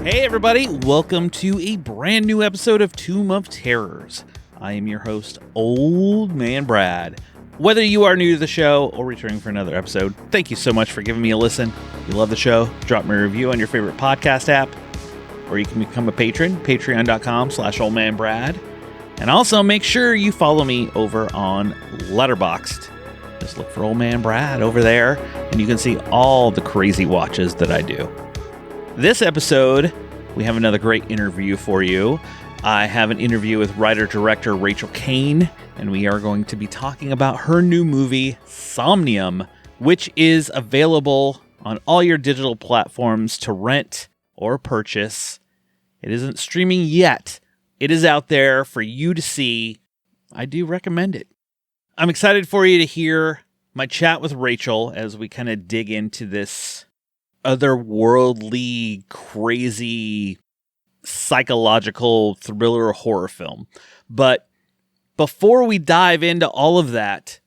Hey everybody, welcome to a brand new episode of Tomb of Terrors. I am your host, Old Man Brad. Whether you are new to the show or returning for another episode, thank you so much for giving me a listen. If you love the show, drop me a review on your favorite podcast app, or you can become a patron, patreon.com/oldmanbrad. And also make sure you follow me over on Letterboxd. Just look for Old Man Brad over there, and you can see all the crazy watches that I do. This episode, we have another great interview for you. I have an interview with writer-director Racheal Cain, and we are going to be talking about her new movie, Somnium, which is available on all your digital platforms to rent or purchase. It isn't streaming yet. It is out there for you to see. I do recommend it. I'm excited for you to hear my chat with Racheal as we kind of dig into this otherworldly, crazy, psychological thriller horror film. But before we dive into all of that,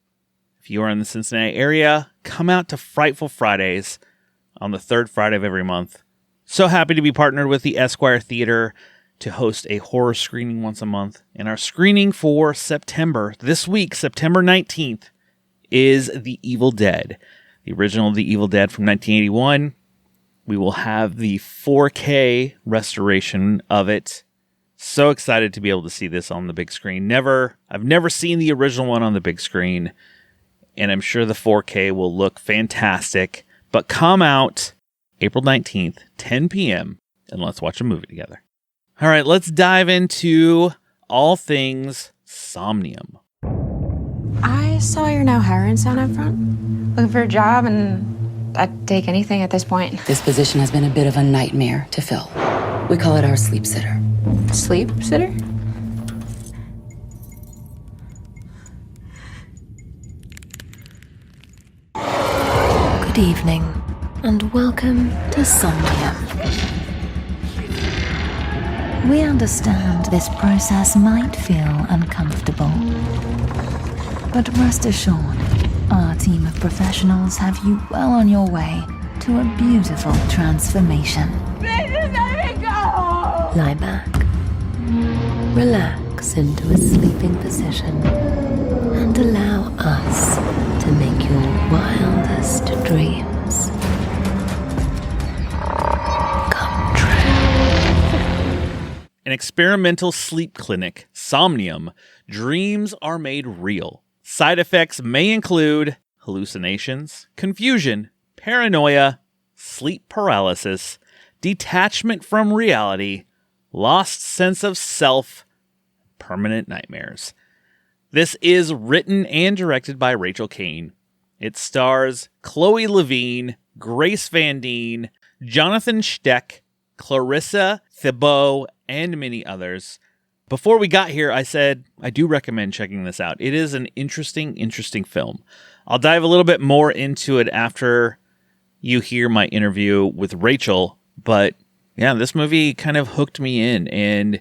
if you are in the Cincinnati area, come out to Frightful Fridays on the third Friday of every month. So happy to be partnered with the Esquire Theater to host a horror screening once a month. And our screening for September, this week, September 19th, is The Evil Dead. The original The Evil Dead from 1981. We will have the 4K restoration of it. So excited to be able to see this on the big screen. I've never seen the original one on the big screen, and I'm sure the 4K will look fantastic. But come out April 19th, 10 p.m., and let's watch a movie together. All right, let's dive into all things Somnium. I saw you're now hiring sound up front. Looking for a job, and I'd take anything at this point. This position has been a bit of a nightmare to fill. We call it our sleep sitter. Sleep sitter? Good evening, and welcome to Somnium. We understand this process might feel uncomfortable, but rest assured, our team of professionals have you well on your way to a beautiful transformation. Please let me go! Lie back, relax into a sleeping position, and allow us to make your wildest dreams come true. An experimental sleep clinic, Somnium, dreams are made real. Side effects may include hallucinations, confusion, paranoia, sleep paralysis, detachment from reality, lost sense of self, permanent nightmares. This is written and directed by Racheal Cain. It stars Chloe Levine, Grace Van Dien, Jonathan Steck, Clarissa Thibault, and many others. Before we got here, I said I do recommend checking this out. It is an interesting film. I'll dive a little bit more into it after you hear my interview with Racheal. But yeah, this movie kind of hooked me in, and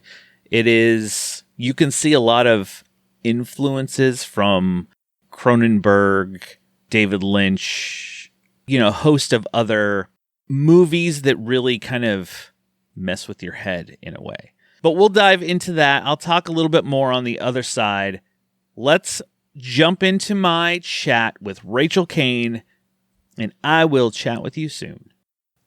you can see a lot of influences from Cronenberg, David Lynch, host of other movies that really kind of mess with your head in a way. But we'll dive into that. I'll talk a little bit more on the other side. Let's jump into my chat with Racheal Cain, and I will chat with you soon.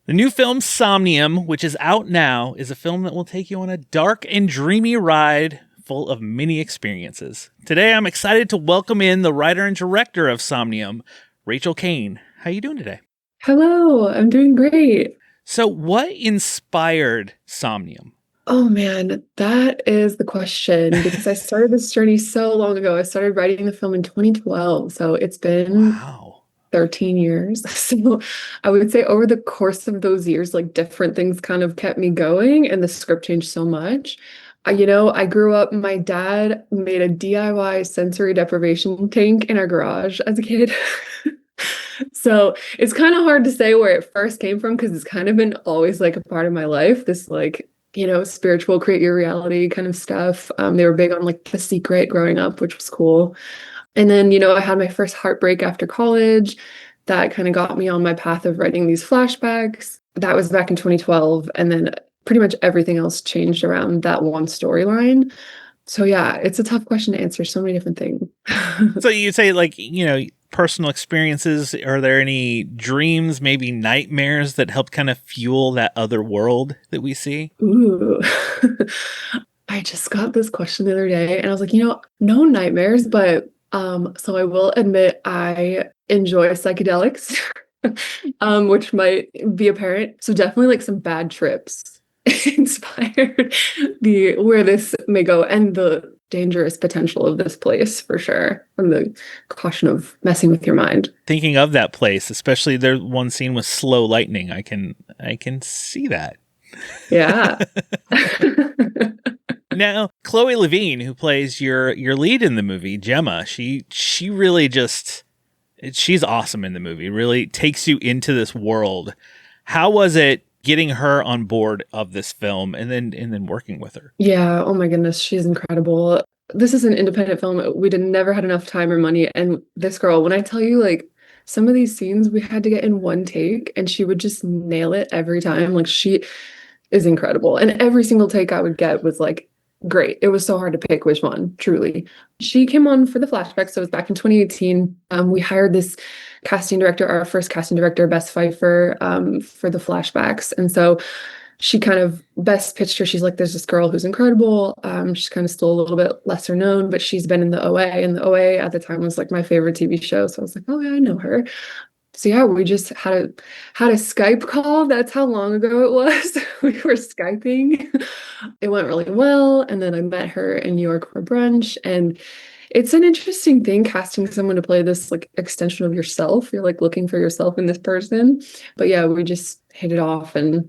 The new film Somnium, which is out now, is a film that will take you on a dark and dreamy ride full of many experiences. Today, I'm excited to welcome in the writer and director of Somnium, Racheal Cain. How are you doing today? Hello, I'm doing great. So what inspired Somnium? Oh man, that is the question, because I started this journey so long ago. I started writing the film in 2012, so it's been 13 years. So I would say over the course of those years, like different things kind of kept me going, and the script changed so much. I grew up, my dad made a DIY sensory deprivation tank in our garage as a kid. So it's kind of hard to say where it first came from, because it's kind of been always like a part of my life, this like, spiritual create your reality kind of stuff. They were big on like The Secret growing up, which was cool. And then, I had my first heartbreak after college. That kind of got me on my path of writing these flashbacks. That was back in 2012. And then pretty much everything else changed around that one storyline. So yeah, it's a tough question to answer. So many different things. So you say, like, personal experiences. Are there any dreams, maybe nightmares that help kind of fuel that other world that we see? Ooh. I just got this question the other day and I was like, no nightmares, but so I will admit I enjoy psychedelics, which might be apparent. So definitely like some bad trips inspired the where this may go and the dangerous potential of this place for sure. And the caution of messing with your mind. Thinking of that place, especially there's one scene with slow lightning. I can see that. Yeah. Now, Chloe Levine, who plays your lead in the movie, Gemma, she really she's awesome in the movie. Really takes you into this world. How was it getting her on board of this film and then working with her? Yeah, oh my goodness, she's incredible. This is an independent film. We never had enough time or money. And this girl, when I tell you, like, some of these scenes we had to get in one take and she would just nail it every time. Like, she is incredible. And every single take I would get was like great. It was so hard to pick which one, truly. She came on for the flashback. So it was back in 2018. We hired this casting director, our first casting director, Bess Pfeiffer, for the flashbacks. And so she kind of best pitched her. She's like, there's this girl who's incredible. She's kind of still a little bit lesser known, but she's been in the OA. And the OA at the time was like my favorite TV show. So I was like, oh yeah, I know her. So yeah, we just had a Skype call. That's how long ago it was. We were Skyping. It went really well. And then I met her in New York for brunch. And it's an interesting thing casting someone to play this like extension of yourself. You're like looking for yourself in this person. But yeah, we just hit it off. And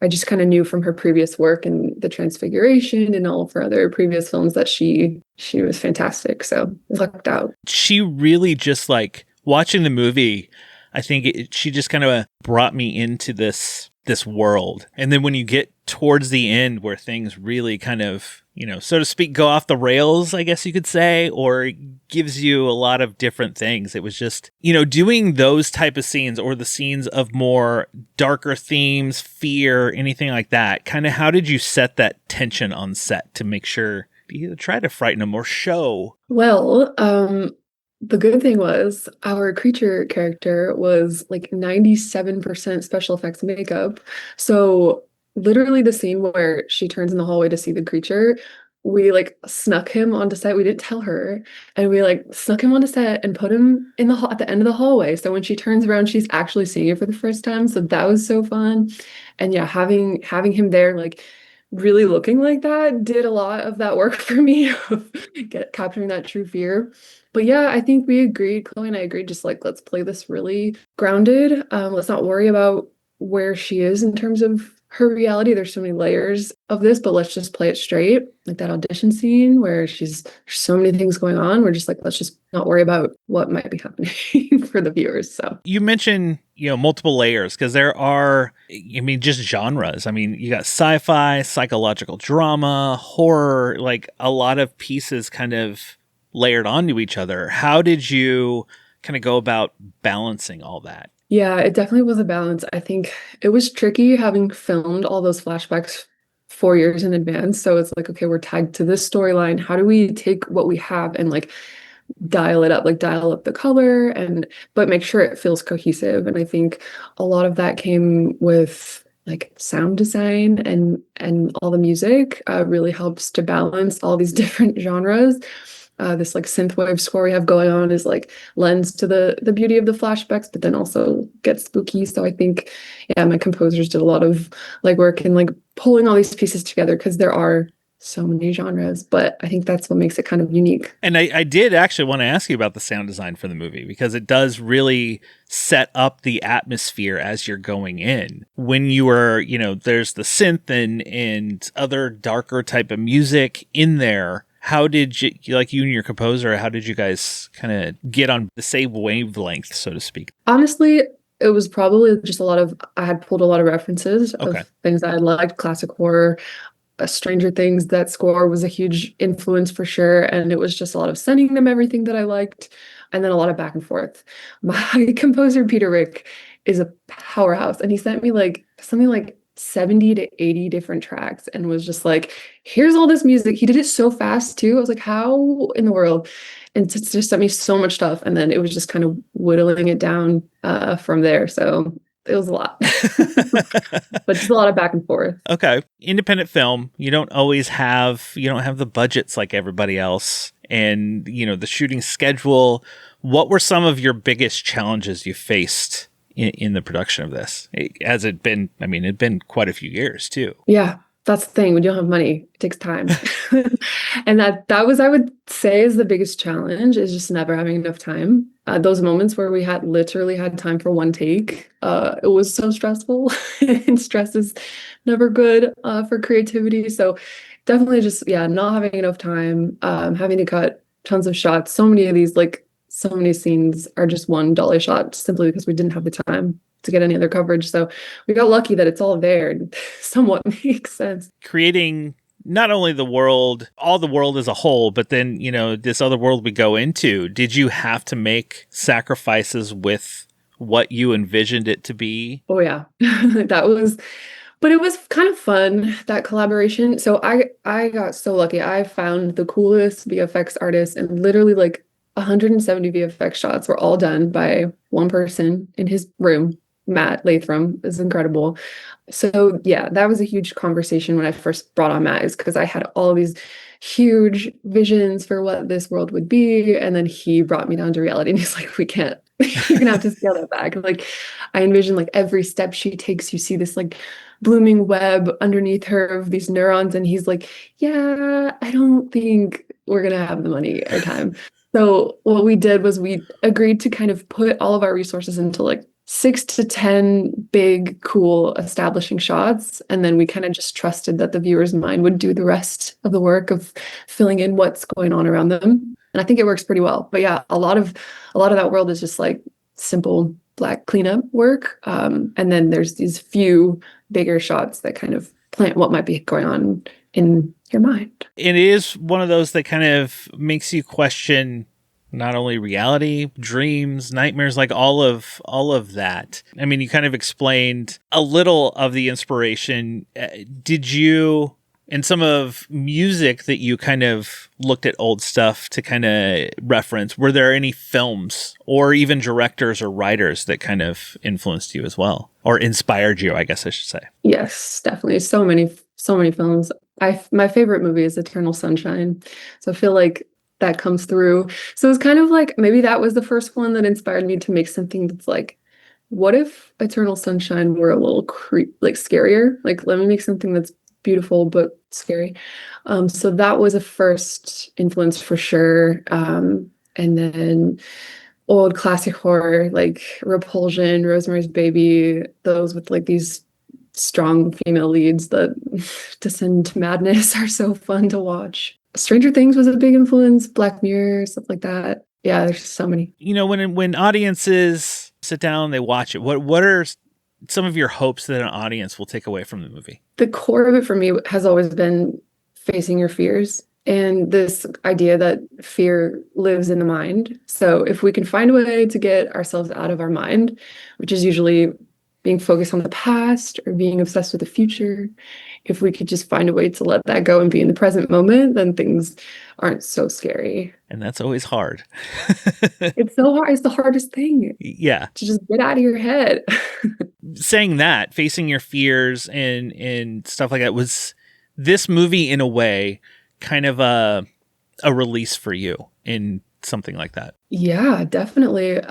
I just kind of knew from her previous work and the Transfiguration and all of her other previous films that she was fantastic. So lucked out. She really just, like, watching the movie, I think she just kind of brought me into this world. And then when you get towards the end where things really kind of, so to speak, go off the rails, I guess you could say, or gives you a lot of different things. It was just, doing those type of scenes or the scenes of more darker themes, fear, anything like that. Kind of how did you set that tension on set to make sure you either try to frighten them or show? Well, the good thing was our creature character was like 97% special effects makeup. So literally the scene where she turns in the hallway to see the creature, we like snuck him onto set. We didn't tell her. And we like snuck him onto set and put him in at the end of the hallway. So when she turns around, she's actually seeing it for the first time. So that was so fun. And yeah, having him there, like really looking like that did a lot of that work for me of capturing that true fear. But yeah, I think we agreed, Chloe and I agreed, just like, let's play this really grounded. Let's not worry about where she is in terms of her reality. There's so many layers of this, but let's just play it straight. Like that audition scene where there's so many things going on. We're just like, let's just not worry about what might be happening for the viewers. So you mentioned, multiple layers, because there are, just genres. You got sci-fi, psychological drama, horror, like a lot of pieces kind of layered onto each other. How did you kind of go about balancing all that? Yeah, it definitely was a balance. I think it was tricky having filmed all those flashbacks 4 years in advance. So it's like, okay, we're tagged to this storyline. How do we take what we have and like dial it up, like dial up the color but make sure it feels cohesive. And I think a lot of that came with like sound design and all the music really helps to balance all these different genres. This like synthwave score we have going on is like lends to the beauty of the flashbacks, but then also gets spooky. So I think, yeah, my composers did a lot of like work in like pulling all these pieces together because there are so many genres, but I think that's what makes it kind of unique. And I did actually want to ask you about the sound design for the movie, because it does really set up the atmosphere as you're going in. When you were, there's the synth and other darker type of music in there. How did you, like you and your composer, how did you guys kind of get on the same wavelength, so to speak? Honestly, it was probably just I had pulled a lot of references of things that I liked, classic horror, Stranger Things. That score was a huge influence for sure. And it was just a lot of sending them everything that I liked. And then a lot of back and forth. My composer, Peter Rick, is a powerhouse. And he sent me like something like 70 to 80 different tracks and was just like, here's all this music. He did it so fast too. I was like, how in the world? And just sent me so much stuff. And then it was just kind of whittling it down from there. So it was a lot, but just a lot of back and forth. Okay. Independent film. You don't have the budgets like everybody else. And, the shooting schedule. What were some of your biggest challenges you faced in the production of this? It'd been quite a few years too. Yeah, that's the thing. When you don't have money, it takes time. And that was, I would say, is the biggest challenge, is just never having enough time. Those moments where we literally had time for one take, it was so stressful. And stress is never good for creativity. So definitely just, not having enough time, having to cut tons of shots. So many of these, so many scenes are just one dolly shot simply because we didn't have the time to get any other coverage. So we got lucky that it's all there and somewhat makes sense. Creating not only all the world as a whole, but then, this other world we go into, did you have to make sacrifices with what you envisioned it to be? Oh yeah. But it was kind of fun, that collaboration. So I got so lucky. I found the coolest VFX artists, and literally 170 VFX shots were all done by one person in his room. Matt Latham is incredible. So yeah, that was a huge conversation when I first brought on Matt, is because I had all these huge visions for what this world would be. And then he brought me down to reality and he's like, we can't, you're gonna have to scale that back. I envision every step she takes, you see this blooming web underneath her of these neurons. And he's like, yeah, I don't think we're gonna have the money or time. So what we did was we agreed to kind of put all of our resources into 6 to 10 big, cool, establishing shots. And then we kind of just trusted that the viewer's mind would do the rest of the work of filling in what's going on around them. And I think it works pretty well. But yeah, a lot of that world is just simple black cleanup work. And then there's these few bigger shots that kind of plant what might be going on in your mind. It is one of those that kind of makes you question not only reality, dreams, nightmares, all of that. I mean, you kind of explained a little of the inspiration. Did you, in some of music that you kind of looked at old stuff to kind of reference, were there any films or even directors or writers that kind of influenced you as well, or inspired you, I guess I should say? Yes, definitely. So many films. My favorite movie is Eternal Sunshine. So I feel like that comes through. So it's kind of maybe that was the first one that inspired me to make something that's what if Eternal Sunshine were a little scarier? Let me make something that's beautiful but scary. So that was a first influence for sure. And then old classic horror Repulsion, Rosemary's Baby, those with these strong female leads that descend to madness are so fun to watch. Stranger Things was a big influence, Black Mirror, stuff like that. Yeah, there's so many. When audiences sit down, they watch it, what are some of your hopes that an audience will take away from the movie? The core of it for me has always been facing your fears and this idea that fear lives in the mind. So if we can find a way to get ourselves out of our mind, which is usually being focused on the past or being obsessed with the future, if we could just find a way to let that go and be in the present moment, then things aren't so scary. And that's always hard. It's so hard. It's the hardest thing. Yeah. To just get out of your head. Saying that, facing your fears and stuff like that, was this movie in a way kind of a release for you in something like that? Yeah, definitely.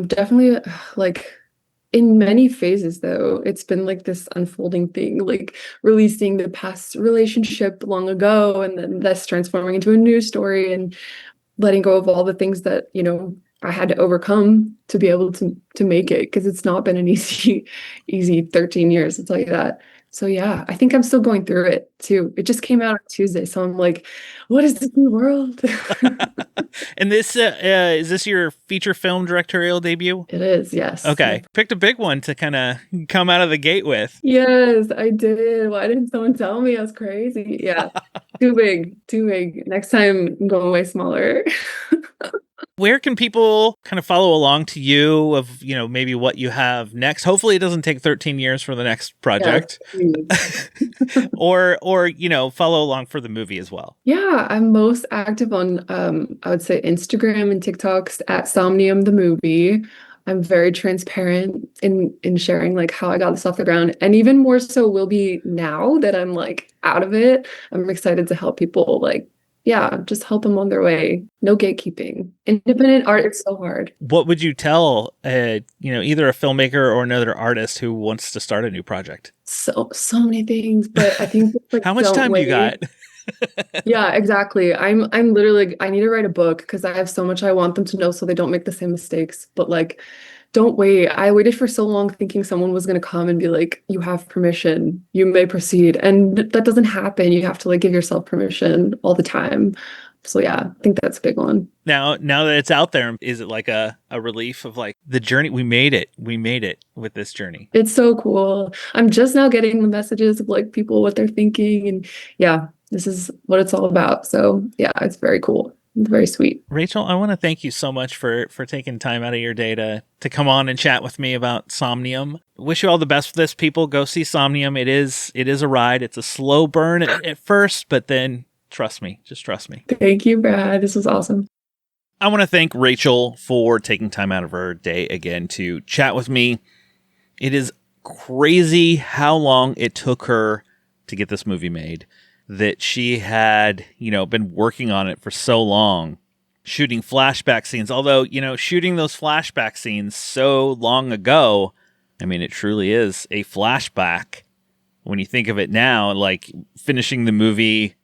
Definitely in many phases, though, it's been this unfolding thing, releasing the past relationship long ago and then that's transforming into a new story and letting go of all the things that, I had to overcome to be able to make it, because it's not been an easy 13 years, I'll tell you that. So yeah, I think I'm still going through it too. It just came out on Tuesday, so I'm like, what is this new world? And this is this your feature film directorial debut? It is, yes. Okay. Picked a big one to kind of come out of the gate with. Yes, I did. Why didn't someone tell me? I was crazy. Yeah. Too big. Next time I'm going way smaller. where can people kind of follow along to you of, maybe what you have next? Hopefully it doesn't take 13 years for the next project. or follow along for the movie as well. Yeah, I'm most active on I would say Instagram and TikToks at Somnium the movie. I'm very transparent in sharing like how I got this off the ground, and even more so will be now that I'm like out of it. I'm excited to help people just help them on their way. No gatekeeping. Independent art is so hard. What would you tell either a filmmaker or another artist who wants to start a new project? So many things, but I think how much time do you got? Yeah, exactly. I'm literally, I need to write a book because I have so much I want them to know so they don't make the same mistakes. But like, don't wait. I waited for so long thinking someone was going to come and be like, you have permission, you may proceed. And that doesn't happen. You have to like give yourself permission all the time. So yeah, I think that's a big one. Now that it's out there, is it like a relief of like the journey? We made it with this journey. It's so cool. I'm just now getting the messages of like people, what they're thinking. And yeah, this is what it's all about. So yeah, it's very cool. It's very sweet. Racheal, I want to thank you so much for taking time out of your day to come on and chat with me about Somnium. Wish you all the best with this, people. Go see Somnium. It is a ride. It's a slow burn at first, but then trust me. Just trust me. Thank you, Brad. This was awesome. I want to thank Racheal for taking time out of her day again to chat with me. It is crazy how long it took her to get this movie made. That she had, been working on it for so long, shooting flashback scenes. Although, shooting those flashback scenes so long ago, I mean, it truly is a flashback when you think of it now, like finishing the movie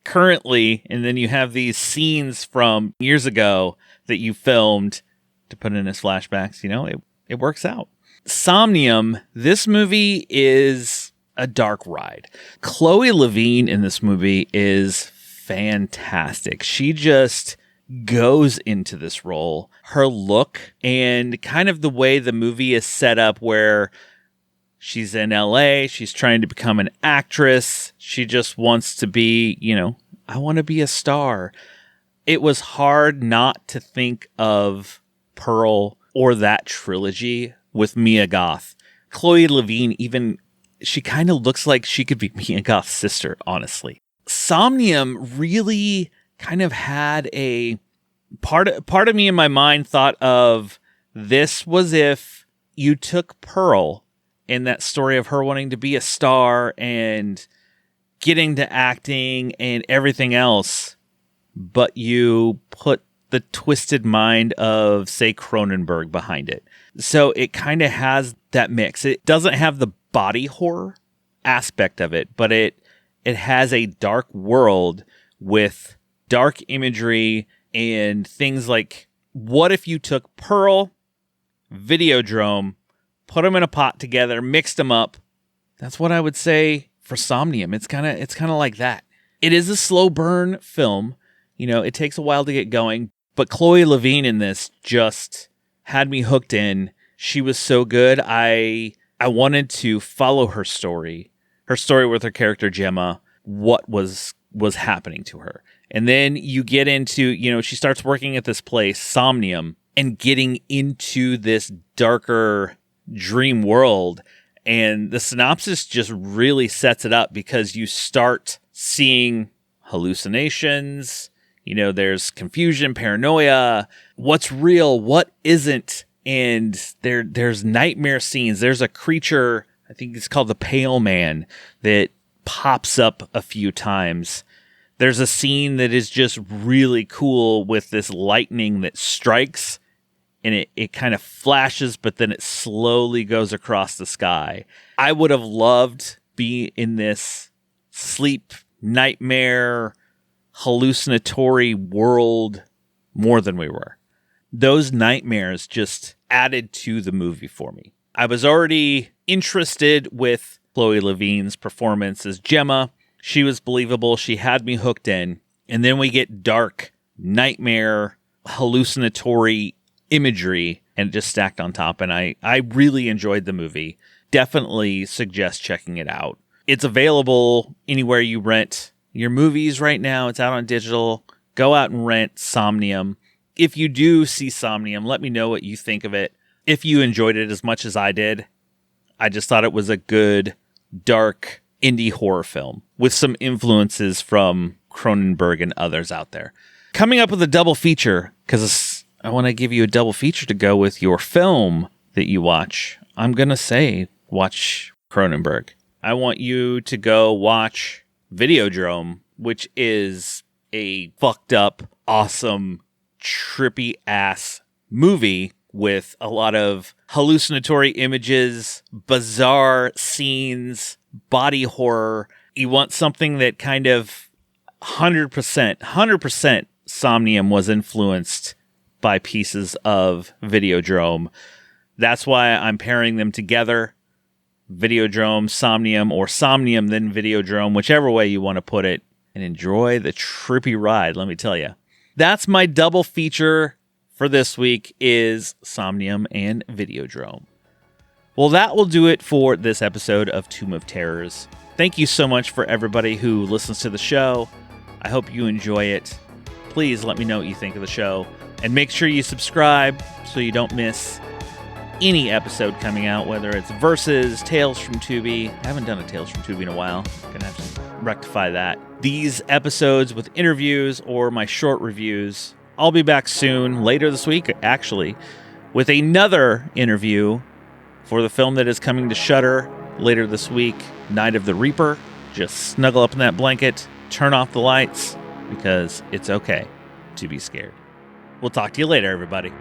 currently, and then you have these scenes from years ago that you filmed to put in as flashbacks, it works out. Somnium, this movie is a dark ride. Chloe Levine in this movie is fantastic. She just goes into this role. Her look and kind of the way the movie is set up where she's in LA, she's trying to become an actress. She just wants to be, I want to be a star. It was hard not to think of Pearl or that trilogy with Mia Goth. Chloe Levine she kind of looks like she could be Mia Goth's sister, honestly. Somnium really kind of had a part of me in my mind thought of this was if you took Pearl and that story of her wanting to be a star and getting to acting and everything else, but you put the twisted mind of, say, Cronenberg behind it. So it kind of has that mix. It doesn't have the body horror aspect of it, but it has a dark world with dark imagery and things like, what if you took Pearl, Videodrome, put them in a pot together, mixed them up? That's what I would say for Somnium. It's kind of like that. It is a slow burn film. It takes a while to get going, but Chloe Levine in this just had me hooked in. She was so good. I wanted to follow her story with her character Gemma, what was happening to her. And then you get into, she starts working at this place, Somnium, and getting into this darker dream world. And the synopsis just really sets it up because you start seeing hallucinations, there's confusion, paranoia, what's real, what isn't. And there's nightmare scenes. There's a creature, I think it's called the Pale Man, that pops up a few times. There's a scene that is just really cool with this lightning that strikes, and it kind of flashes, but then it slowly goes across the sky. I would have loved be in this sleep, nightmare, hallucinatory world more than we were. Those nightmares just added to the movie for me. I was already interested with Chloe Levine's performance as Gemma. She was believable. She had me hooked in. And then we get dark, nightmare, hallucinatory imagery, and it just stacked on top. And I really enjoyed the movie. Definitely suggest checking it out. It's available anywhere you rent your movies right now. It's out on digital. Go out and rent Somnium. If you do see Somnium, let me know what you think of it. If you enjoyed it as much as I did, I just thought it was a good, dark, indie horror film with some influences from Cronenberg and others out there. Coming up with a double feature, because I want to give you a double feature to go with your film that you watch. I'm going to say watch Cronenberg. I want you to go watch Videodrome, which is a fucked up, awesome, trippy ass movie with a lot of hallucinatory images, bizarre scenes, body horror. You want something that kind of 100% Somnium was influenced by pieces of Videodrome. That's why I'm pairing them together. Videodrome, Somnium, or Somnium, then Videodrome, whichever way you want to put it, and enjoy the trippy ride, let me tell you. That's my double feature for this week is Somnium and Videodrome. Well, that will do it for this episode of Tomb of Terrors. Thank you so much for everybody who listens to the show. I hope you enjoy it. Please let me know what you think of the show. And make sure you subscribe so you don't miss any episode coming out, whether it's Versus, Tales from Tubi. I haven't done a Tales from Tubi in a while. Gonna have to rectify that. These episodes with interviews or my short reviews. I'll be back soon, later this week, actually, with another interview for the film that is coming to Shudder later this week, Night of the Reaper. Just snuggle up in that blanket, turn off the lights, because it's okay to be scared. We'll talk to you later, everybody.